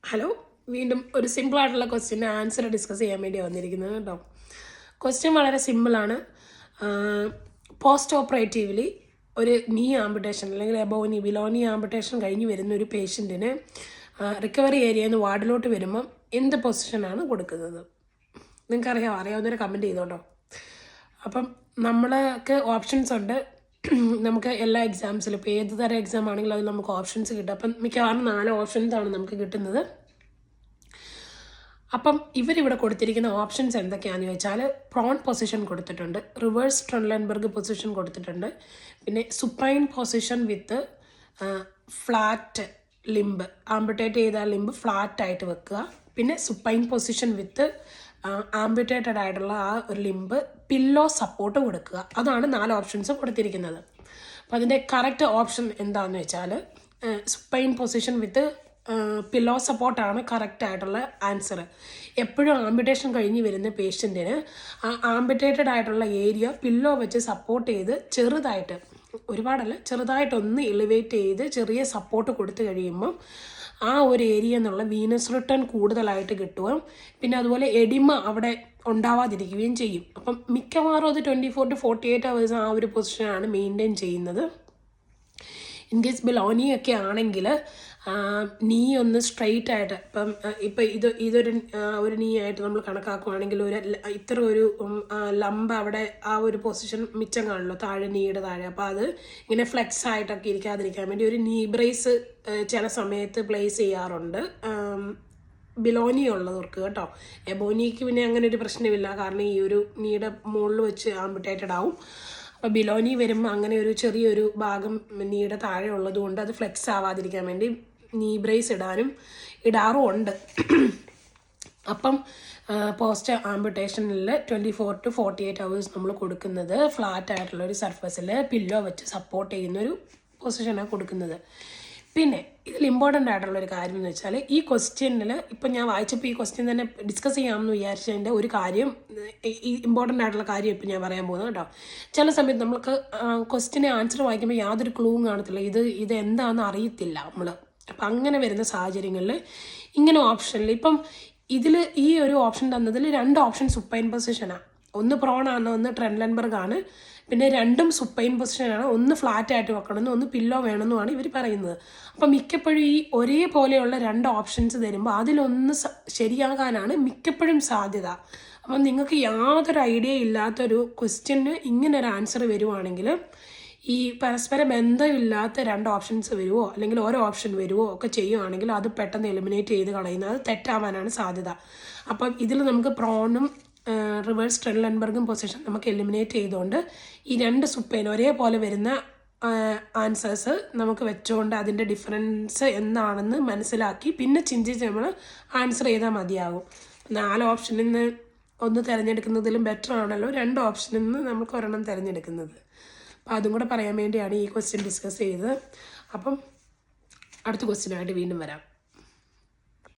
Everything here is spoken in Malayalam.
ഹലോ, വീണ്ടും ഒരു സിമ്പിളായിട്ടുള്ള ക്വസ്റ്റ്യൻ്റെ ആൻസർ ഡിസ്കസ് ചെയ്യാൻ വേണ്ടി വന്നിരിക്കുന്നത് കേട്ടോ. ക്വസ്റ്റ്യൻ വളരെ സിമ്പിളാണ്. പോസ്റ്റ് ഓപ്പറേറ്റീവ്ലി ഒരു നീ ആംബുട്ടേഷൻ അല്ലെങ്കിൽ എബോവ് നീ ബിലോ നീ ആംബുട്ടേഷൻ കഴിഞ്ഞ് വരുന്ന ഒരു പേഷ്യൻറ്റിന് റിക്കവറി ഏരിയയിൽ നിന്ന് വാർഡിലോട്ട് വരുമ്പം എന്ത് പൊസിഷനാണ് കൊടുക്കുന്നത്? അറിയാവുന്നവരെ കമൻറ്റ് ചെയ്തോട്ടോ. അപ്പം നമ്മൾക്ക് ഓപ്ഷൻസ് ഉണ്ട്. നമുക്ക് എല്ലാ എക്സാംസിലും ഇപ്പോൾ ഏത് തരം എക്സാം ആണെങ്കിലും അതിൽ നമുക്ക് ഓപ്ഷൻസ് കിട്ടും. അപ്പം മിക്കവാറും 4 ഓപ്ഷൻസാണ് നമുക്ക് കിട്ടുന്നത്. അപ്പം ഇവരിവിടെ കൊടുത്തിരിക്കുന്ന ഓപ്ഷൻസ് എന്തൊക്കെയാണെന്ന് ചോദിച്ചാൽ, പ്രോൺ പൊസിഷൻ കൊടുത്തിട്ടുണ്ട്, റിവേഴ്സ് ട്രെൻലൻബർഗ് പൊസിഷൻ കൊടുത്തിട്ടുണ്ട്, പിന്നെ supine position with flat limb, amputate ചെയ്ത ലിംബ് ഫ്ലാറ്റായിട്ട് വെക്കുക, പിന്നെ സുപ്പൈൻ പൊസിഷൻ വിത്ത് ആംബുട്ടേറ്റഡ് ആയിട്ടുള്ള ആ ഒരു ലിംബ് പില്ലോ സപ്പോർട്ട് കൊടുക്കുക. അതാണ് 4 ഓപ്ഷൻസ് കൊടുത്തിരിക്കുന്നത്. അപ്പോൾ അതിൻ്റെ കറക്റ്റ് ഓപ്ഷൻ എന്താണെന്ന് വെച്ചാൽ സുപ്പൈൻ പൊസിഷൻ വിത്ത് പില്ലോ സപ്പോർട്ടാണ് കറക്റ്റ് ആയിട്ടുള്ള ആൻസർ. എപ്പോഴും ആംബുട്ടേഷൻ കഴിഞ്ഞ് വരുന്ന പേഷ്യൻറ്റിന് ആ ആംബുട്ടേറ്റഡ് ആയിട്ടുള്ള ഏരിയ പില്ലോ വെച്ച് സപ്പോർട്ട് ചെയ്ത് ചെറുതായിട്ട്, ഒരുപാടല്ല, ചെറുതായിട്ടൊന്ന് എലിവേറ്റ് ചെയ്ത് ചെറിയ സപ്പോർട്ട് കൊടുത്തു കഴിയുമ്പം ആ ഒരു ഏരിയ എന്നുള്ള വീനസ് റിട്ടേൺ കൂടുതലായിട്ട് കിട്ടുകയും പിന്നെ അതുപോലെ എഡിമ അവിടെ ഉണ്ടാവാതിരിക്കുകയും ചെയ്യും. അപ്പം മിക്കവാറും അത് 24 to 48 hours ആ ഒരു പൊസിഷനാണ് മെയിൻറ്റെയിൻ ചെയ്യുന്നത്. ഇൻ കേസ് ബിലോണിയൊക്കെ ആണെങ്കിൽ നീ ഒന്ന് സ്ട്രെയിറ്റ് ആയിട്ട്, ഇപ്പം ഇതൊരു നീ ആയിട്ട് നമ്മൾ കണക്കാക്കുകയാണെങ്കിൽ ഇത്ര ഒരു ലംബ് അവിടെ ആ ഒരു പൊസിഷൻ മിച്ചം കാണുമല്ലോ താഴെ, നീയുടെ താഴെ. അപ്പോൾ അത് ഇങ്ങനെ ഫ്ലെക്സ് ആയിട്ടൊക്കെ ഇരിക്കാതിരിക്കാൻ വേണ്ടി ഒരു നീ ബ്രേസ് ചില സമയത്ത് പ്ലേസ് ചെയ്യാറുണ്ട് ബിലോനി ഉള്ളവർക്ക് കേട്ടോ. എബോനിക്ക് പിന്നെ അങ്ങനെ ഒരു പ്രശ്നമില്ല, കാരണം ഈ ഒരു നീയുടെ മുകളിൽ വെച്ച് ആംബുട്ടേറ്റഡ് ആവും. അപ്പോൾ ബിലോനി വരുമ്പോൾ അങ്ങനെ ഒരു ചെറിയൊരു ഭാഗം നീയുടെ താഴെ ഉള്ളത് കൊണ്ട് അത് ഫ്ലെക്സ് ആവാതിരിക്കാൻ വേണ്ടി നീ ബ്രേസ് ഇടാറും ഉണ്ട്. അപ്പം പോസ്റ്റ് ആംബുട്ടേഷനിൽ 24 to 48 hours നമ്മൾ കൊടുക്കുന്നത് ഫ്ലാറ്റ് ആയിട്ടുള്ള ഒരു സർഫസിൽ പില്ലോ വെച്ച് സപ്പോർട്ട് ചെയ്യുന്നൊരു പൊസിഷനാണ് കൊടുക്കുന്നത്. പിന്നെ ഇതിൽ ഇമ്പോർട്ടൻ്റ് ആയിട്ടുള്ളൊരു കാര്യം എന്ന് വെച്ചാൽ, ഈ ക്വസ്റ്റ്യനിൽ ഇപ്പം ഞാൻ വായിച്ചപ്പോൾ ഈ ക്വസ്റ്റ്യൻ തന്നെ ഡിസ്കസ് ചെയ്യാമെന്ന് വിചാരിച്ചതിൻ്റെ ഒരു കാര്യം, ഈ ഇമ്പോർട്ടൻ്റ് ആയിട്ടുള്ള കാര്യം ഇപ്പം ഞാൻ പറയാൻ പോകുന്നത് കേട്ടോ. ചില സമയത്ത് നമുക്ക് ക്വസ്റ്റ്യന് ആൻസർ വായിക്കുമ്പോൾ യാതൊരു ക്ലൂവും കാണത്തില്ല, ഇത് എന്താണെന്ന് അറിയത്തില്ല നമ്മൾ. അപ്പം അങ്ങനെ വരുന്ന സാഹചര്യങ്ങളിൽ ഇങ്ങനെ ഓപ്ഷനിൽ ഇപ്പം ഇതിൽ ഈ ഒരു ഓപ്ഷൻ തന്നതിൽ 2 ഓപ്ഷൻ സുപ്പൈൻ പൊസിഷനാണ്. ഒന്ന് പ്രോൺ ആണ്, ഒന്ന് ട്രെൻലൻബർഗ് ആണ്. പിന്നെ 2ഉം സുപ്പൈൻ പൊസിഷനാണ്. ഒന്ന് ഫ്ലാറ്റ് ആയിട്ട് വെക്കണമെന്നും ഒന്ന് പില്ലോ വേണമെന്നുമാണ് ഇവർ പറയുന്നത്. അപ്പം മിക്കപ്പോഴും ഈ ഒരേപോലെയുള്ള 2 ഓപ്ഷൻസ് തരുമ്പോൾ അതിലൊന്ന് ശരിയാകാനാണ് മിക്കപ്പോഴും സാധ്യത. അപ്പം നിങ്ങൾക്ക് യാതൊരു ഐഡിയ ഇല്ലാത്തൊരു ക്വസ്റ്റ്യന് ഇങ്ങനെ ഒരു ആൻസർ വരുവാണെങ്കിൽ, ഈ പരസ്പര ബന്ധമില്ലാത്ത 2 ഓപ്ഷൻസ് വരുമോ അല്ലെങ്കിൽ ഓരോ ഓപ്ഷൻ വരുമോ ഒക്കെ ചെയ്യുവാണെങ്കിൽ അത് പെട്ടെന്ന് എലിമിനേറ്റ് ചെയ്ത് കളയുന്നത്, അത് തെറ്റാവാനാണ് സാധ്യത. അപ്പം ഇതിൽ നമുക്ക് പ്രോണും റിവേഴ്സ് ട്രെൻലൻബർഗും പൊസിഷൻ നമുക്ക് എലിമിനേറ്റ് ചെയ്തുകൊണ്ട് ഈ 2 സുപ്പൈൻ ഒരേപോലെ വരുന്ന ആൻസേഴ്സ് നമുക്ക് വെച്ചുകൊണ്ട് അതിൻ്റെ ഡിഫറൻസ് എന്താണെന്ന് മനസ്സിലാക്കി പിന്നെ ചിന്തിച്ച് നമ്മൾ ആൻസർ ചെയ്താൽ മതിയാകും. 4 ഓപ്ഷനിൽ നിന്ന് ഒന്ന് തിരഞ്ഞെടുക്കുന്നതിലും ബെറ്റർ ആണല്ലോ 2 ഓപ്ഷനിൽ നിന്ന് നമുക്ക് ഒരെണ്ണം തിരഞ്ഞെടുക്കുന്നത്. അപ്പോൾ അതും കൂടെ പറയാൻ വേണ്ടിയാണ് ഈ ക്വസ്റ്റ്യൻ ഡിസ്കസ് ചെയ്തത്. അപ്പം അടുത്ത ക്വസ്റ്റ്യനായിട്ട് വീണ്ടും വരാം.